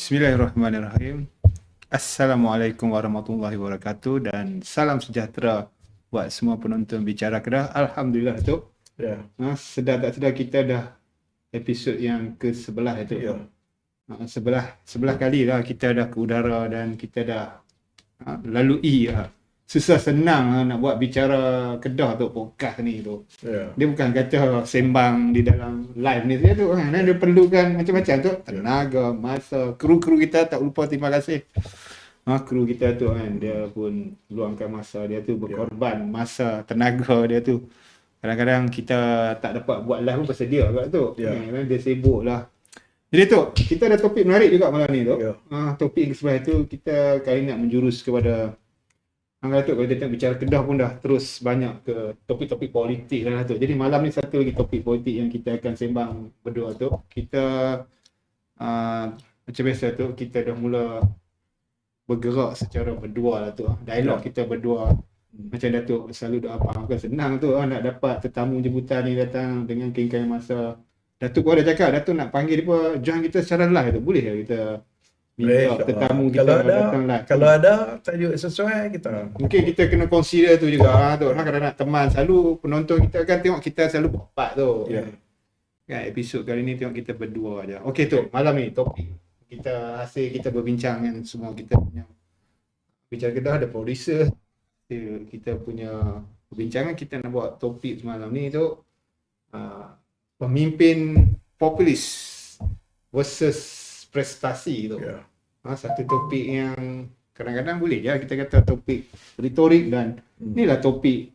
Bismillahirrahmanirrahim. Assalamualaikum warahmatullahi wabarakatuh dan salam sejahtera buat semua penonton Bicara Kedah. Alhamdulillah tu. Ya. Sedar tak sedar kita dah episod yang ke-11 itu. Ya. Sebelah kali lah kita dah ke udara dan kita dah lalui susah senang nak buat Bicara Kedah tu, podcast ni tu. Ya. Dia bukan kata sembang di dalam live ni saja tu kan. Dia perlukan macam-macam tu. Tenaga, masa, kru-kru kita tak lupa terima kasih. Kru kita tu kan, dia pun luangkan masa dia tu, berkorban masa, tenaga dia tu. Kadang-kadang kita tak dapat buat live pun bersedia kat tu. Dia sibuk lah. Jadi tu, kita ada topik menarik juga malam ni tu. Topik yang sebelah tu kita kali nak menjurus kepada Datuk, kalau kita tengok Bicara Kedah pun dah terus banyak ke topik-topik politik lah Datuk. Jadi malam ni satu lagi topik politik yang kita akan sembang berdua tu. Kita macam biasa tu, kita dah mula bergerak secara berdua lah tu. Dialog kita berdua. Macam Datuk selalu doa kan senang tu nak dapat tetamu jemputan ni datang dengan kengkang masa. Datuk pun ada cakap, Datuk nak panggil dia join kita secara live tu. Boleh ke kita minta tetamu kita datang live? Kalau ada tajuk sesuai kita. Mungkin kita kena consider tu juga tu. Kadang-kadang teman selalu penonton kita kan tengok kita selalu berempat tu. Kan episod kali ni tengok kita berdua aja. Okey tu, malam ni topik kita hasil kita berbincang dengan semua kita punya Bicara Kedah, ada producer. Kita punya perbincangan, kita nak buat topik semalam ni tu pemimpin populis versus prestasi tu. Satu topik yang kadang-kadang boleh je kita kata topik retorik dan inilah topik